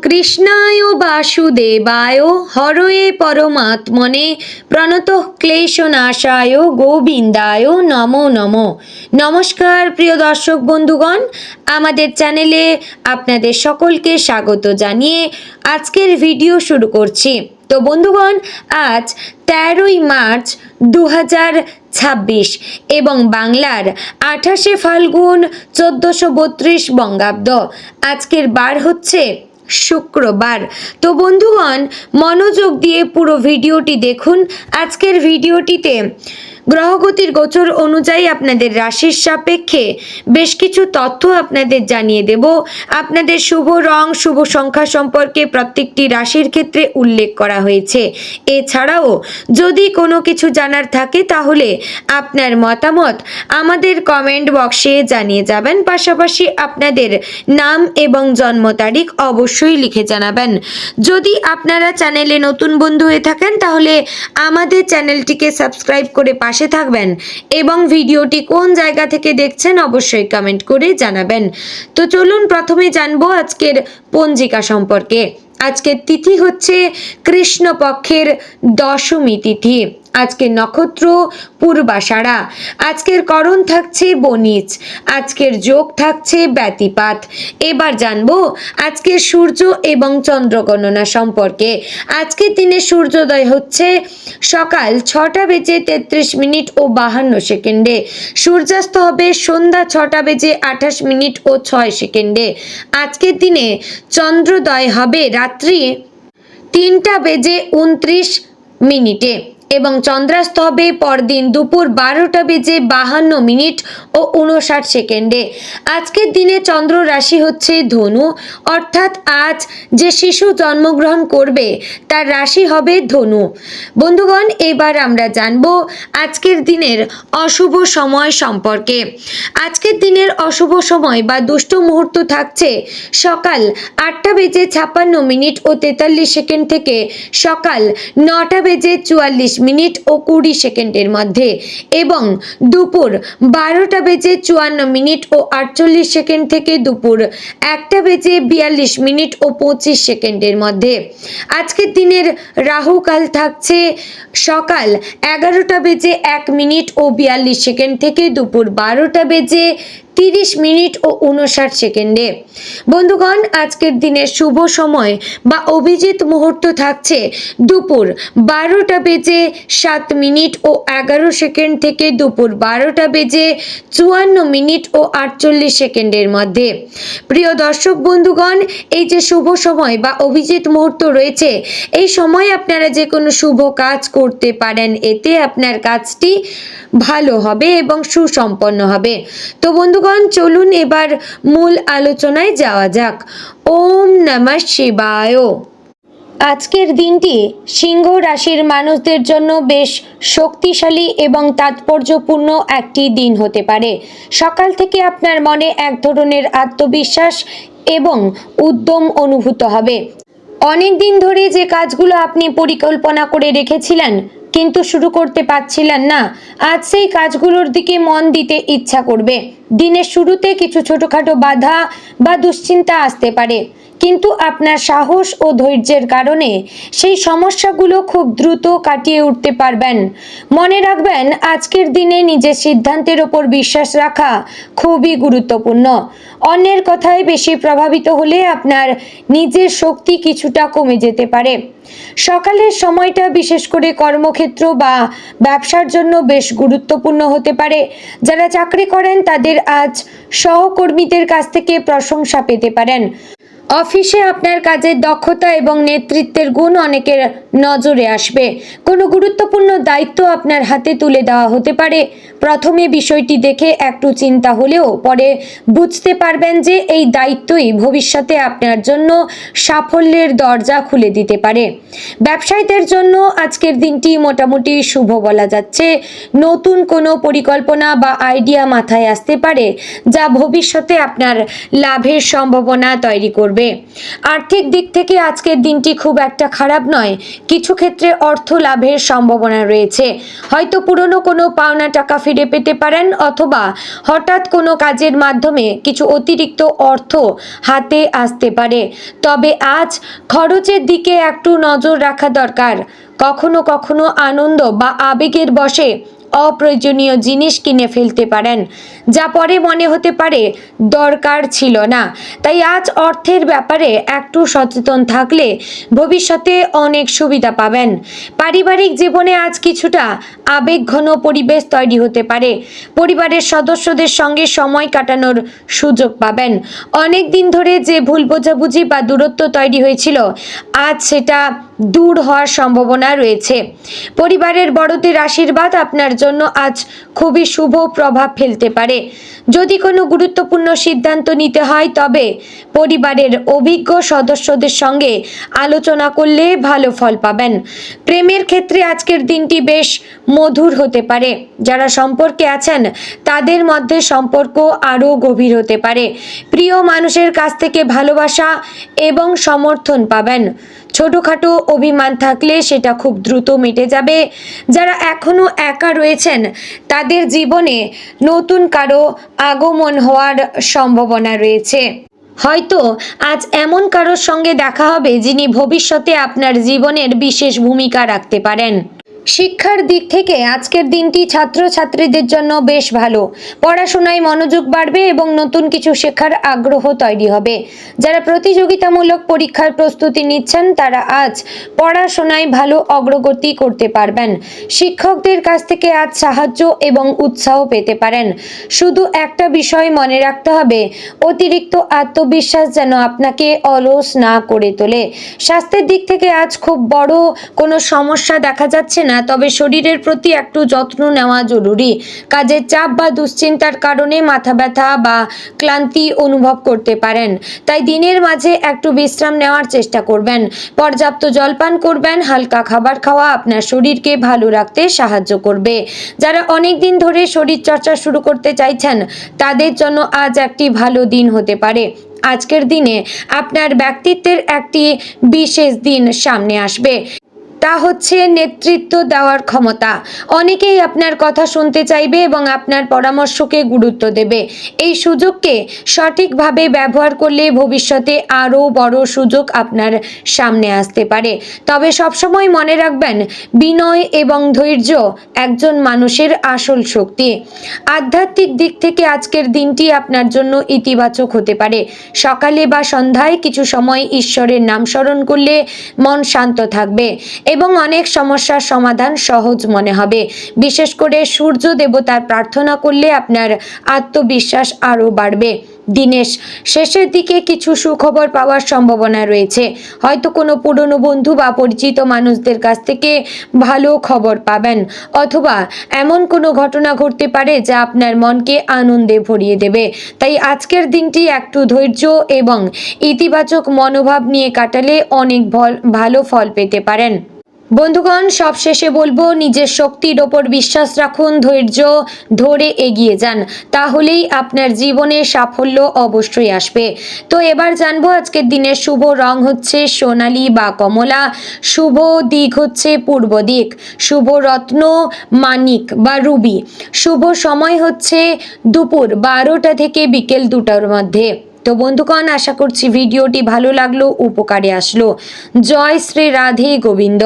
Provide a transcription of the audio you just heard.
কৃষ্ণায় বাসুদেবায় হরয়ে পরমাত্মনে প্রণতঃ ক্লেশনাশায় গোবিন্দায় নমো নমো। নমস্কার প্রিয় দর্শক বন্ধুগণ, আমাদের চ্যানেলে আপনাদের সকলকে স্বাগত জানিয়ে আজকের ভিডিও শুরু করছি। তো বন্ধুগণ, আজ 13ই মার্চ 2026 এবং বাংলার 28শে ফাল্গুন 1432 বঙ্গাব্দ। আজকের বার হচ্ছে শুক্রবার। তো বন্ধুগণ, মনোযোগ দিয়ে পুরো ভিডিওটি দেখুন। আজকের ভিডিওটিতে গ্রহগতির গোচর অনুযায়ী আপনাদের রাশির সাপেক্ষে বেশ কিছু তথ্য আপনাদের জানিয়ে দেব। আপনাদের শুভ রং, শুভ সংখ্যা সম্পর্কে প্রত্যেকটি রাশির ক্ষেত্রে উল্লেখ করা হয়েছে। এছাড়াও যদি কোনো কিছু জানার থাকে তাহলে আপনার মতামত আমাদের কমেন্ট বক্সে জানিয়ে যাবেন। পাশাপাশি আপনাদের নাম এবং জন্ম তারিখ অবশ্যই লিখে জানাবেন। যদি আপনারা চ্যানেলে নতুন বন্ধু হয়ে থাকেন তাহলে আমাদের চ্যানেলটিকে সাবস্ক্রাইব করে পাশে থাকবেন এবং ভিডিওটি কোন জায়গা থেকে দেখছেন অবশ্যই কমেন্ট করে জানাবেন। তো চলুন প্রথমে জানবো আজকের পঞ্জিকা সম্পর্কে। আজকের তিথি হচ্ছে কৃষ্ণপক্ষের দশমী তিথি। আজকের নক্ষত্র পূর্বাষাঢ়া। আজকের করণ থাকছে বনিজ। আজকের যোগ থাকছে ব্যতিপাত। এবার জানবো আজকের সূর্য এবং চন্দ্র গণনা সম্পর্কে। আজকের দিনে সূর্যোদয় হচ্ছে সকাল 6:33 ও 52 সেকেন্ডে। সূর্যাস্ত হবে সন্ধ্যা 6:28 ও 6 সেকেন্ডে। আজকের দিনে চন্দ্রোদয় হবে রাত্রি 3:29 এবং চন্দ্রাস্ত হবে পরদিন দুপুর 12:52 ও 59 সেকেন্ডে। আজকের দিনে চন্দ্র রাশি হচ্ছে ধনু, অর্থাৎ আজ যে শিশু জন্মগ্রহণ করবে তার রাশি হবে ধনু। বন্ধুগণ, এবার আমরা জানবো আজকের দিনের অশুভ সময় সম্পর্কে। আজকের দিনের অশুভ সময় বা দুষ্ট মুহূর্ত থাকছে সকাল 8:56 ও 43 সেকেন্ড থেকে সকাল 9:44 ও 20 সেকেন্ডের মধ্যে এবং দুপুর 12:54 ও 48 সেকেন্ড থেকে দুপুর 1:42 ও 25 সেকেন্ডের মধ্যে। আজকের দিনের রাহুকাল থাকছে সকাল 11:01 ও 42 সেকেন্ড থেকে দুপুর 12:30 ও 59 সেকেন্ডে। বন্ধুগণ, আজকের দিনের শুভ সময় বা অভিজিৎ মুহূর্ত থাকছে দুপুর 12:07 ও 11 সেকেন্ড থেকে দুপুর 12:54 ও 48 সেকেন্ডের মধ্যে। প্রিয় দর্শক বন্ধুগণ, এই যে শুভ সময় বা অভিজিৎ মুহূর্ত রয়েছে, এই সময় আপনারা যে কোনো শুভ কাজ করতে পারেন। এতে আপনার কাজটি ভালো হবে এবং সুসম্পন্ন হবে। তো বন্ধুগণ, চলুন এবার মূল আলোচনায় যাওয়া যাক। ওম নমঃ শিবায়। আজকের দিনটি সিংহ রাশির মানুষদের জন্য বেশ শক্তিশালী এবং তাৎপর্যপূর্ণ একটি দিন হতে পারে। সকাল থেকে আপনার মনে এক ধরনের আত্মবিশ্বাস এবং উদ্যম অনুভূত হবে। অনেক দিন ধরে যে কাজগুলো আপনি পরিকল্পনা করে রেখেছিলেন কিন্তু শুরু করতে পারছিলেন না, আজ সেই কাজগুলোর দিকে মন দিতে ইচ্ছা করবে। দিনের শুরুতে কিছু ছোটখাটো বাধা বা দুশ্চিন্তা আসতে পারে, কিন্তু আপনার সাহস ও ধৈর্যের কারণে সেই সমস্যাগুলো খুব দ্রুত কাটিয়ে উঠতে পারবেন। মনে রাখবেন, আজকের দিনে নিজের সিদ্ধান্তের ওপর বিশ্বাস রাখা খুবই গুরুত্বপূর্ণ। অন্যের কথায় বেশি প্রভাবিত হলে আপনার নিজের শক্তি কিছুটা কমে যেতে পারে। সকালের সময়টা বিশেষ করে কর্মক্ষেত্র বা ব্যবসার জন্য বেশ গুরুত্বপূর্ণ হতে পারে। যারা চাকরি করেন তাদের আজ সহকর্মীদের কাছ থেকে প্রশংসা পেতে পারেন। অফিসে আপনার কাজের দক্ষতা এবং নেতৃত্বের গুণ অনেকের নজরে আসবে। কোনো গুরুত্বপূর্ণ দায়িত্ব আপনার হাতে তুলে দেওয়া হতে পারে। প্রথমে বিষয়টি দেখে একটু চিন্তা হলেও পরে বুঝতে পারবেন যে এই দায়িত্বই ভবিষ্যতে আপনার জন্য সাফল্যের দরজা খুলে দিতে পারে। ব্যবসায়ীদের জন্য আজকের দিনটি মোটামুটি শুভ বলা যাচ্ছে। নতুন কোনো পরিকল্পনা বা আইডিয়া মাথায় আসতে পারে যা ভবিষ্যতে আপনার লাভের সম্ভাবনা তৈরি করবে। করবে। আর্থিক দিক থেকে আজকের দিনটি খুব একটা খারাপ নয়, কিছু ক্ষেত্রে অর্থ লাভের সম্ভাবনা রয়েছে। হয়তো পুরনো কোনো পাওনা টাকা ফিরে পেতে পারেন, অথবা হঠাৎ কোনো কাজের মাধ্যমে কিছু অতিরিক্ত অর্থ হাতে আসতে পারে। তবে আজ খরচের দিকে একটু নজর রাখা দরকার। কখনো কখনো আনন্দ বা আবেগের বশে অপ্রয়োজনীয় জিনিস কিনে ফেলতে পারেন, যা পরে মনে হতে পারে দরকার ছিল না। তাই আজ অর্থের ব্যাপারে একটু সচেতন থাকলে ভবিষ্যতে অনেক সুবিধা পাবেন। পারিবারিক জীবনে আজ কিছুটা আবেগঘন পরিবেশ তৈরি হতে পারে। পরিবারের সদস্যদের সঙ্গে সময় কাটানোর সুযোগ পাবেন। অনেক দিন ধরে যে ভুল বোঝাবুঝি বা দূরত্ব তৈরি হয়েছিল, আজ সেটা দূর হওয়ার সম্ভাবনা রয়েছে। পরিবারের বড়দের আশীর্বাদ আপনার জন্য আজ খুবই শুভ প্রভাব ফেলতে পারে। যদি কোনো গুরুত্বপূর্ণ সিদ্ধান্ত নিতে হয়, তবে পরিবারের অভিজ্ঞ সদস্যদের সঙ্গে আলোচনা করলে ভালো ফল পাবেন। প্রেমের ক্ষেত্রে আজকের দিনটি বেশ মধুর হতে পারে। যারা সম্পর্কে আছেন তাদের মধ্যে সম্পর্ক আরও গভীর হতে পারে। প্রিয় মানুষের কাছ থেকে ভালোবাসা এবং সমর্থন পাবেন। ছোটোখাটো অভিমান থাকলে সেটা খুব দ্রুত মিটে যাবে। যারা এখনও একা রয়েছেন তাদের জীবনে নতুন কারো আগমন হওয়ার সম্ভাবনা রয়েছে। হয়তো আজ এমন কারোর সঙ্গে দেখা হবে যিনি ভবিষ্যতে আপনার জীবনের বিশেষ ভূমিকা রাখতে পারেন। শিক্ষার দিক থেকে আজকের দিনটি ছাত্রছাত্রীদের জন্য বেশ ভালো। পড়াশোনায় মনোযোগ বাড়বে এবং নতুন কিছু শেখার আগ্রহ তৈরি হবে। যারা প্রতিযোগিতামূলক পরীক্ষার প্রস্তুতি নিচ্ছেন তারা আজ পড়াশোনায় ভালো অগ্রগতি করতে পারবেন। শিক্ষকদের কাছ থেকে আজ সাহায্য এবং উৎসাহ পেতে পারেন। শুধু একটা বিষয় মনে রাখতে হবে, অতিরিক্ত আত্মবিশ্বাস যেন আপনাকে অলস না করে তোলে। স্বাস্থ্যের দিক থেকে আজ খুব বড় কোনো সমস্যা দেখা যাচ্ছে না, তবে শরীরের প্রতি একটু যত্ন নেওয়া জরুরি। কাজের চাপ বা দুশ্চিন্তার কারণে মাথা ব্যথা বা ক্লান্তি অনুভব করতে পারেন, তাই দিনের মাঝে একটু বিশ্রাম নেওয়ার চেষ্টা করবেন। পর্যাপ্ত জলপান করবেন। হালকা খাবার খাওয়া আপনার শরীরকে ভালো রাখতে সাহায্য করবে। যারা অনেক দিন ধরে শরীর চর্চা শুরু করতে চাইছেন তাদের জন্য আজ একটি ভালো দিন হতে পারে। আজকের দিনে আপনার ব্যক্তিত্বের একটি বিশেষ দিন সামনে আসবে, তা হচ্ছে নেতৃত্ব দেওয়ার ক্ষমতা। অনেকেই আপনার কথা শুনতে চাইবে এবং আপনার পরামর্শকে গুরুত্ব দেবে। এই সুযোগকে সঠিকভাবে ব্যবহার করলে ভবিষ্যতে আরও বড় সুযোগ আপনার সামনে আসতে পারে। তবে সবসময় মনে রাখবেন, বিনয় এবং ধৈর্য একজন মানুষের আসল শক্তি। আধ্যাত্মিক দিক থেকে আজকের দিনটি আপনার জন্য ইতিবাচক হতে পারে। সকালে বা সন্ধ্যায় কিছু সময় ঈশ্বরের নাম স্মরণ করলে মন শান্ত থাকবে এবং অনেক সমস্যার সমাধান সহজ মনে হবে। বিশেষ করে সূর্য দেবতার প্রার্থনা করলে আপনার আত্মবিশ্বাস আরও বাড়বে। দিনের শেষের দিকে কিছু সুখবর পাওয়ার সম্ভাবনা রয়েছে। হয়তো কোনো পুরনো বন্ধু বা পরিচিত মানুষদের কাছ থেকে ভালো খবর পাবেন, অথবা এমন কোনো ঘটনা ঘটতে পারে যা আপনার মনকে আনন্দে ভরিয়ে দেবে। তাই আজকের দিনটি একটু ধৈর্য এবং ইতিবাচক মনোভাব নিয়ে কাটালে অনেক ভালো ফল পেতে পারেন। বন্ধুগণ, সবশেষে বলবো, নিজের শক্তির ওপর বিশ্বাস রাখুন, ধৈর্য ধরে এগিয়ে যান, তাহলেই আপনার জীবনে সাফল্য অবশ্যই আসবে। তো এবার জানবো আজকের দিনের শুভ রং হচ্ছে সোনালী বা কমলা, শুভ দিক হচ্ছে পূর্ব দিক, শুভ রত্ন মানিক বা রুবি, শুভ সময় হচ্ছে দুপুর 12টা থেকে বিকেল 2টার মধ্যে। তো বন্ধুগণ, আশা করছি ভিডিওটি ভালো লাগলো, উপকারে আসলো। জয় শ্রী রাধে গোবিন্দ।